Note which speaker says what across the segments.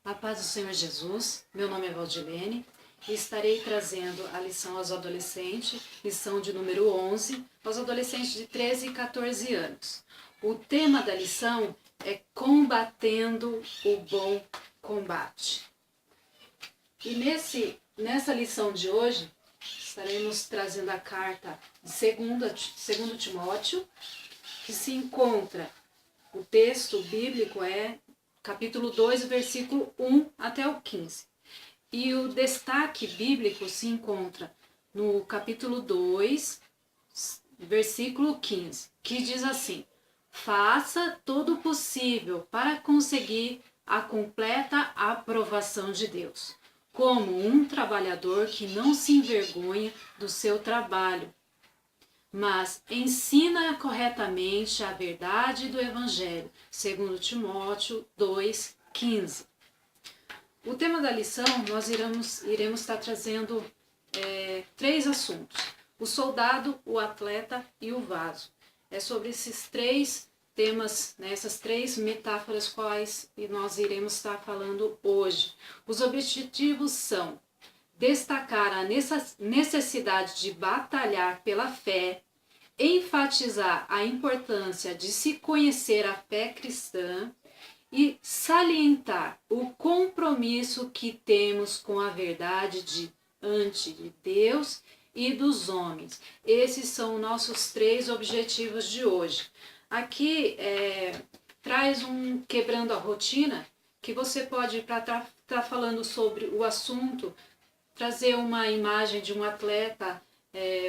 Speaker 1: A paz do Senhor Jesus, meu nome é Valdilene e estarei trazendo a lição aos adolescentes, lição de número 11, aos adolescentes de 13 e 14 anos. O tema da lição é combatendo o bom combate. E nessa lição de hoje, estaremos trazendo a carta de 2 Timóteo, que se encontra, o texto bíblico é capítulo 2, versículo 1 até o 15. E o destaque bíblico se encontra no capítulo 2, versículo 15, que diz assim: faça todo o possível para conseguir a completa aprovação de Deus, como um trabalhador que não se envergonha do seu trabalho, mas ensina corretamente a verdade do Evangelho, segundo Timóteo 2,15. O tema da lição, nós iremos estar trazendo 3 assuntos: o soldado, o atleta e o vaso. É sobre esses 3 temas, essas 3 metáforas quais nós iremos estar falando hoje. Os objetivos são destacar a necessidade de batalhar pela fé, enfatizar a importância de se conhecer a fé cristã e salientar o compromisso que temos com a verdade diante de Deus e dos homens. Esses são nossos 3 objetivos de hoje. Aqui traz um quebrando a rotina, que você pode, para estar falando sobre o assunto, trazer uma imagem de um atleta,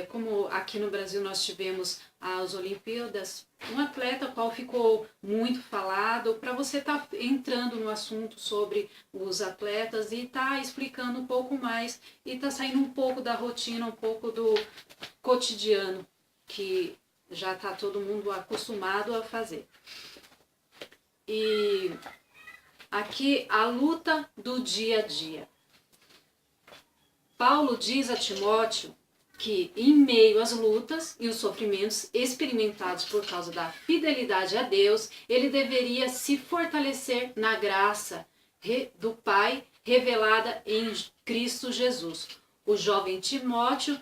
Speaker 1: como aqui no Brasil nós tivemos as Olimpíadas, um atleta qual ficou muito falado, para você estar entrando no assunto sobre os atletas e estar explicando um pouco mais e estar saindo um pouco da rotina, um pouco do cotidiano que já está todo mundo acostumado a fazer. E aqui a luta do dia a dia. Paulo diz a Timóteo que, em meio às lutas e os sofrimentos experimentados por causa da fidelidade a Deus, ele deveria se fortalecer na graça do Pai revelada em Cristo Jesus. O jovem Timóteo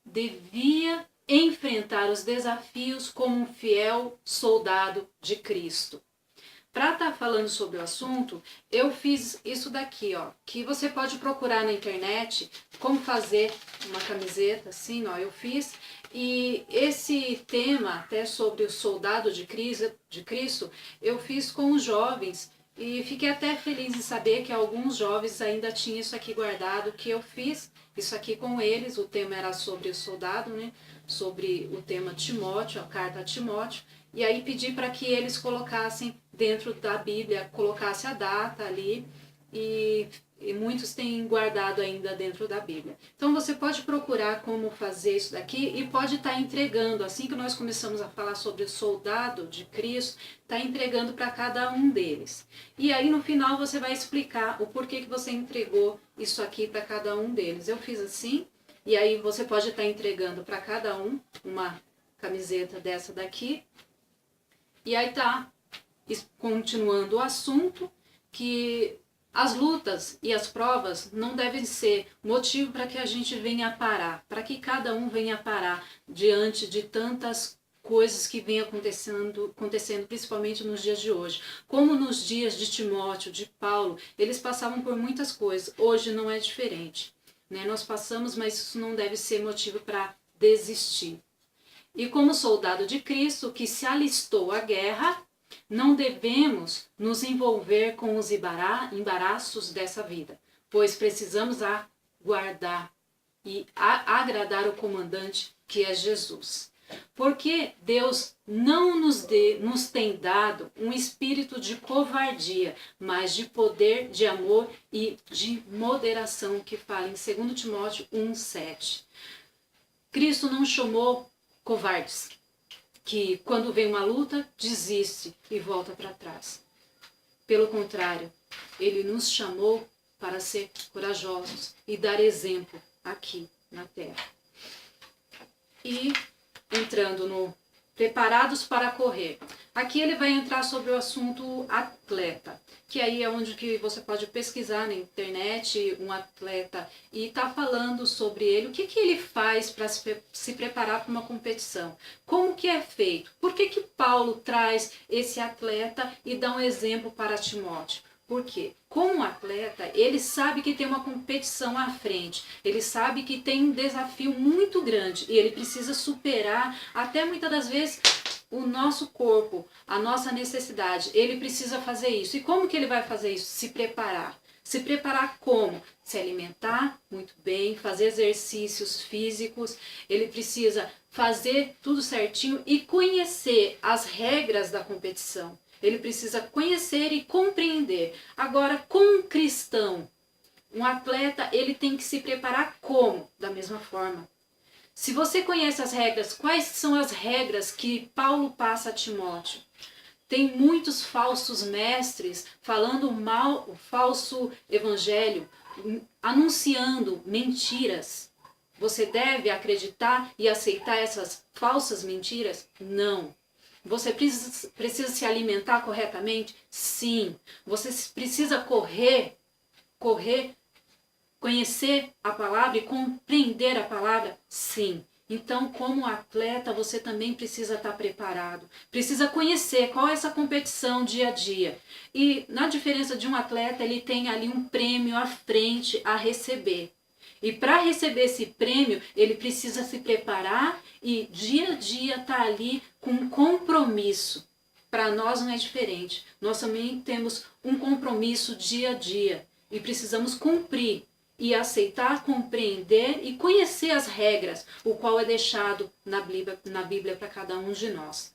Speaker 1: devia enfrentar os desafios como um fiel soldado de Cristo. Para estar falando sobre o assunto, eu fiz isso daqui, que você pode procurar na internet como fazer uma camiseta, assim, eu fiz. E esse tema, até sobre o soldado de Cristo, eu fiz com os jovens e fiquei até feliz em saber que alguns jovens ainda tinham isso aqui guardado, que eu fiz isso aqui com eles. O tema era sobre o soldado, sobre o tema Timóteo, a carta a Timóteo. E aí pedi para que eles colocassem dentro da Bíblia, colocasse a data ali, e muitos têm guardado ainda dentro da Bíblia. Então você pode procurar como fazer isso daqui e pode estar entregando, assim que nós começamos a falar sobre o soldado de Cristo, está entregando para cada um deles. E aí no final você vai explicar o porquê que você entregou isso aqui para cada um deles. Eu fiz assim, e aí você pode estar entregando para cada um uma camiseta dessa daqui. E aí tá continuando o assunto, que as lutas e as provas não devem ser motivo para que a gente venha parar, para que cada um venha parar diante de tantas coisas que vem acontecendo principalmente nos dias de hoje. Como nos dias de Timóteo, de Paulo, eles passavam por muitas coisas. Hoje não é diferente, Nós passamos, mas isso não deve ser motivo para desistir. E como soldado de Cristo que se alistou à guerra, não devemos nos envolver com os embaraços dessa vida, pois precisamos aguardar e agradar o comandante, que é Jesus. Porque Deus não nos tem dado um espírito de covardia, mas de poder, de amor e de moderação, que fala em 2 Timóteo 1,7. Cristo não chamou covardes, que quando vem uma luta, desiste e volta para trás. Pelo contrário, ele nos chamou para ser corajosos e dar exemplo aqui na terra. E entrando no preparados para correr. Aqui ele vai entrar sobre o assunto atleta. que aí é onde que você pode pesquisar na internet um atleta e tá falando sobre ele, o que que ele faz para se preparar para uma competição, como que é feito, por que que Paulo traz esse atleta e dá um exemplo para Timóteo. Por quê? Como atleta, ele sabe que tem uma competição à frente, ele sabe que tem um desafio muito grande e ele precisa superar até muitas das vezes o nosso corpo, a nossa necessidade. Ele precisa fazer isso. E como que ele vai fazer isso? Se preparar. Se preparar como? Se alimentar muito bem, fazer exercícios físicos, ele precisa fazer tudo certinho e conhecer as regras da competição. Ele precisa conhecer e compreender. Agora, com um cristão, um atleta, ele tem que se preparar como? Da mesma forma. Se você conhece as regras, quais são as regras que Paulo passa a Timóteo? Tem muitos falsos mestres falando mal, o falso evangelho, anunciando mentiras. Você deve acreditar e aceitar essas falsas mentiras? Não. Você precisa se alimentar corretamente? Sim. Você precisa correr, conhecer a palavra e compreender a palavra? Sim. Então, como atleta, você também precisa estar preparado. Precisa conhecer qual é essa competição dia a dia. E na diferença de um atleta, ele tem ali um prêmio à frente a receber. E para receber esse prêmio, ele precisa se preparar e dia a dia estar ali com um compromisso. Para nós não é diferente. Nós também temos um compromisso dia a dia e precisamos cumprir e aceitar, compreender e conhecer as regras, o qual é deixado na Bíblia para cada um de nós.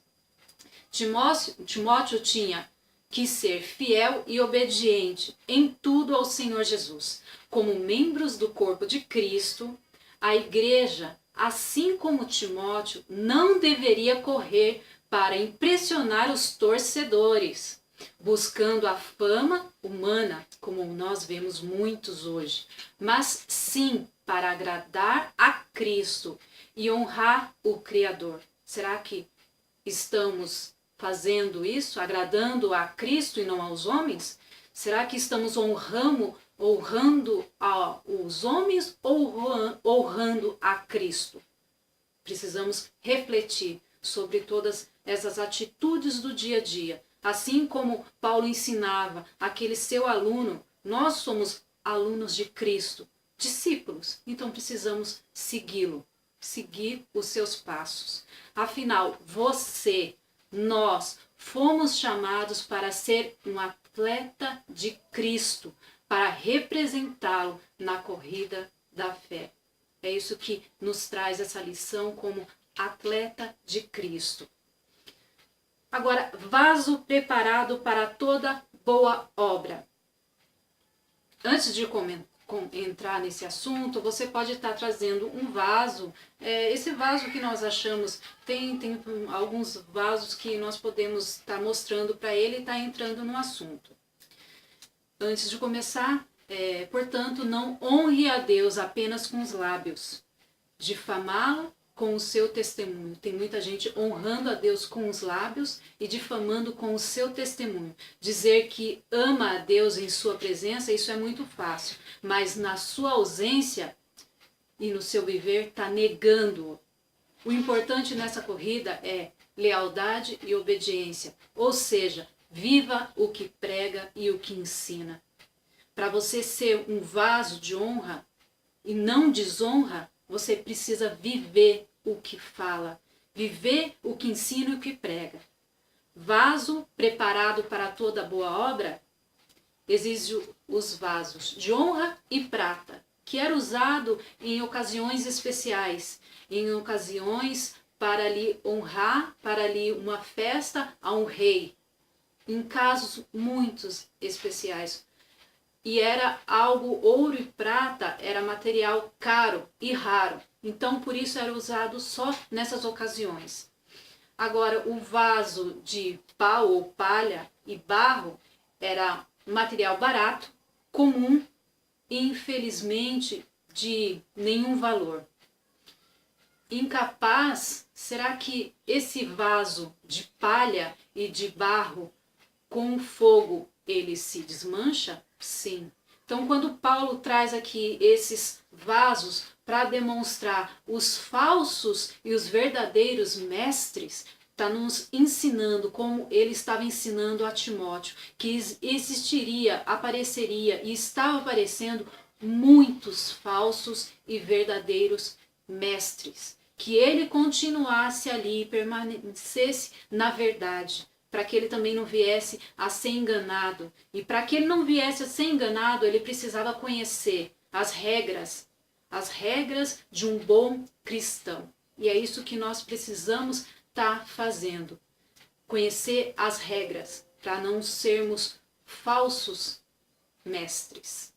Speaker 1: Timóteo tinha que ser fiel e obediente em tudo ao Senhor Jesus. Como membros do corpo de Cristo, a igreja, assim como Timóteo, não deveria correr para impressionar os torcedores, buscando a fama humana, como nós vemos muitos hoje, mas sim para agradar a Cristo e honrar o Criador. Será que estamos fazendo isso, agradando a Cristo e não aos homens? Será que estamos honrando os homens ou honrando a Cristo? Precisamos refletir sobre todas essas atitudes do dia a dia. Assim como Paulo ensinava aquele seu aluno, nós somos alunos de Cristo, discípulos, então precisamos segui-lo, seguir os seus passos. Afinal, nós fomos chamados para ser um atleta de Cristo, para representá-lo na corrida da fé. É isso que nos traz essa lição como atleta de Cristo. Agora, vaso preparado para toda boa obra. Antes de entrar nesse assunto, você pode estar trazendo um vaso. Esse vaso que nós achamos, tem alguns vasos que nós podemos estar mostrando para ele e estar entrando no assunto. Antes de começar, portanto, não honre a Deus apenas com os lábios, difamá-lo com o seu testemunho. Tem muita gente honrando a Deus com os lábios e difamando com o seu testemunho. Dizer que ama a Deus em sua presença, isso é muito fácil, mas na sua ausência e no seu viver está negando-o. O importante nessa corrida é lealdade e obediência, ou seja, viva o que prega e o que ensina. Para você ser um vaso de honra e não desonra, você precisa viver o que fala, viver o que ensina e o que prega. Vaso preparado para toda boa obra exige os vasos de honra e prata, que era usado em ocasiões especiais, em ocasiões para lhe honrar, para lhe uma festa a um rei, em casos muitos especiais. E era algo, ouro e prata, era material caro e raro. Então, por isso era usado só nessas ocasiões. Agora, o vaso de pau ou palha e barro era material barato, comum e, infelizmente, de nenhum valor. Incapaz, será que esse vaso de palha e de barro com fogo, ele se desmancha? Sim. Então, quando Paulo traz aqui esses vasos para demonstrar os falsos e os verdadeiros mestres, está nos ensinando, como ele estava ensinando a Timóteo, que existiria, apareceria e estava aparecendo muitos falsos e verdadeiros mestres. Que ele continuasse ali e permanecesse na verdade, para que ele também não viesse a ser enganado. E para que ele não viesse a ser enganado, ele precisava conhecer as regras de um bom cristão. E é isso que nós precisamos estar fazendo. Conhecer as regras, para não sermos falsos mestres.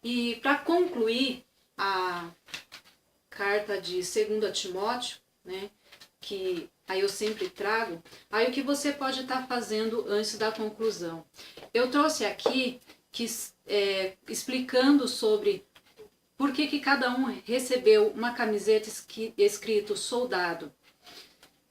Speaker 1: E para concluir a carta de 2 Timóteo, né, que aí eu sempre trago, aí o que você pode estar fazendo antes da conclusão. Eu trouxe aqui explicando sobre por que cada um recebeu uma camiseta escrito soldado.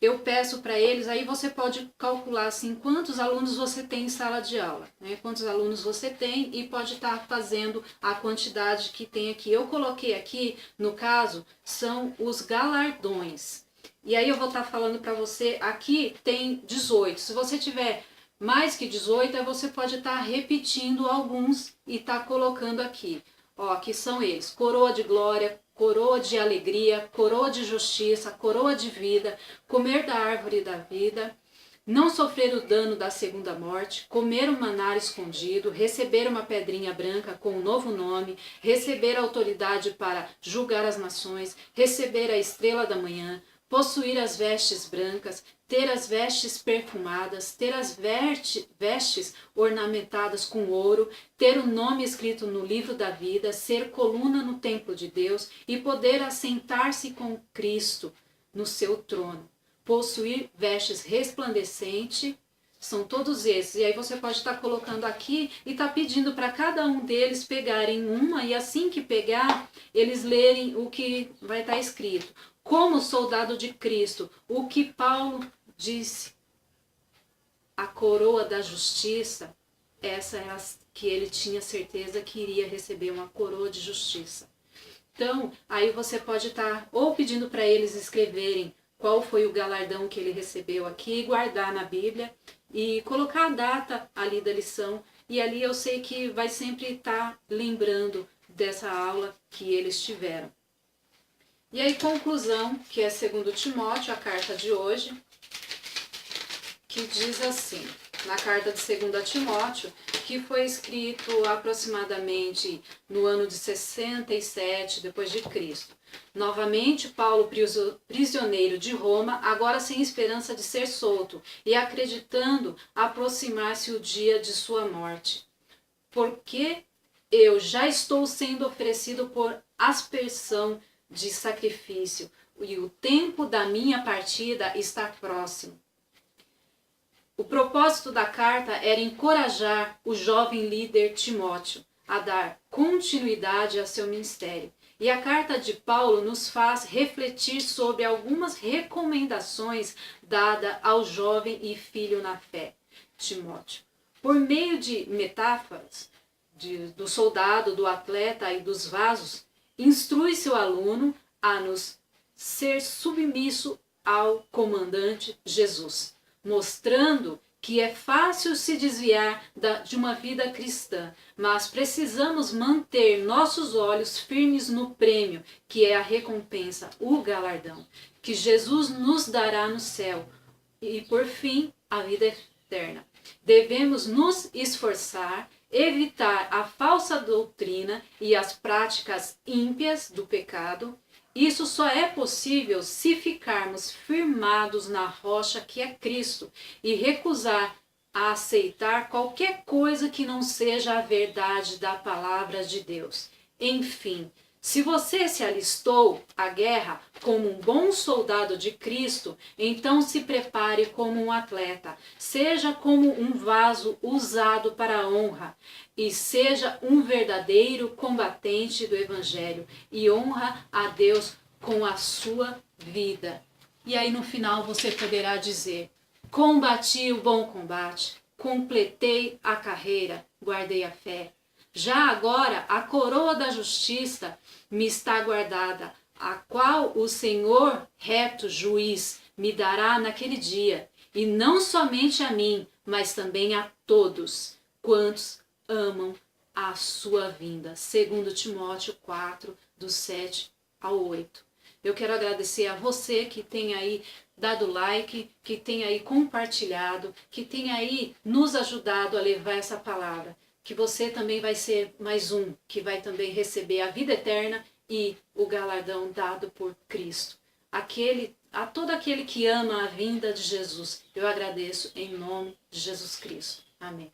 Speaker 1: Eu peço para eles, aí você pode calcular assim, quantos alunos você tem em sala de aula, né? Quantos alunos você tem e pode estar fazendo a quantidade que tem aqui. Eu coloquei aqui, no caso, são os galardões. E aí eu vou estar falando para você, aqui tem 18. Se você tiver mais que 18, aí você pode estar repetindo alguns e estar colocando aqui. Ó, aqui são eles: coroa de glória, coroa de alegria, coroa de justiça, coroa de vida, comer da árvore da vida, não sofrer o dano da segunda morte, comer um maná escondido, receber uma pedrinha branca com um novo nome, receber autoridade para julgar as nações, receber a estrela da manhã, possuir as vestes brancas, ter as vestes perfumadas, ter as vestes ornamentadas com ouro, ter o nome escrito no livro da vida, ser coluna no templo de Deus e poder assentar-se com Cristo no seu trono. Possuir vestes resplandecentes, são todos esses. E aí você pode estar colocando aqui e estar pedindo para cada um deles pegarem uma e assim que pegar, eles lerem o que vai estar escrito. Como soldado de Cristo, o que Paulo disse, a coroa da justiça, essa é a que ele tinha certeza que iria receber, uma coroa de justiça. Então, aí você pode estar ou pedindo para eles escreverem qual foi o galardão que ele recebeu aqui, guardar na Bíblia e colocar a data ali da lição. E ali eu sei que vai sempre estar lembrando dessa aula que eles tiveram. E aí, conclusão, que é 2 Timóteo, a carta de hoje, que diz assim, na carta de 2 Timóteo, que foi escrito aproximadamente no ano de 67 depois de Cristo. Novamente, Paulo, prisioneiro de Roma, agora sem esperança de ser solto e acreditando aproximar-se o dia de sua morte. Porque eu já estou sendo oferecido por aspersão de sacrifício, e o tempo da minha partida está próximo. O propósito da carta era encorajar o jovem líder Timóteo a dar continuidade a seu ministério. E a carta de Paulo nos faz refletir sobre algumas recomendações dadas ao jovem e filho na fé, Timóteo. Por meio de metáforas do soldado, do atleta e dos vasos, instrui seu aluno a nos ser submisso ao comandante Jesus, mostrando que é fácil se desviar de uma vida cristã, mas precisamos manter nossos olhos firmes no prêmio, que é a recompensa, o galardão, que Jesus nos dará no céu, e por fim, a vida eterna. Devemos nos esforçar, evitar a falsa doutrina e as práticas ímpias do pecado. Isso só é possível se ficarmos firmados na rocha que é Cristo e recusar a aceitar qualquer coisa que não seja a verdade da palavra de Deus. Enfim, se você se alistou à guerra como um bom soldado de Cristo, então se prepare como um atleta, seja como um vaso usado para a honra e seja um verdadeiro combatente do Evangelho e honra a Deus com a sua vida. E aí no final você poderá dizer: combati o bom combate, completei a carreira, guardei a fé. Já agora a coroa da justiça me está guardada, a qual o Senhor, reto juiz, me dará naquele dia, e não somente a mim, mas também a todos quantos amam a sua vinda. 2 Timóteo 4, do 7 ao 8. Eu quero agradecer a você que tem aí dado like, que tem aí compartilhado, que tem aí nos ajudado a levar essa palavra. Que você também vai ser mais um, que vai também receber a vida eterna e o galardão dado por Cristo. A todo aquele que ama a vinda de Jesus, eu agradeço em nome de Jesus Cristo. Amém.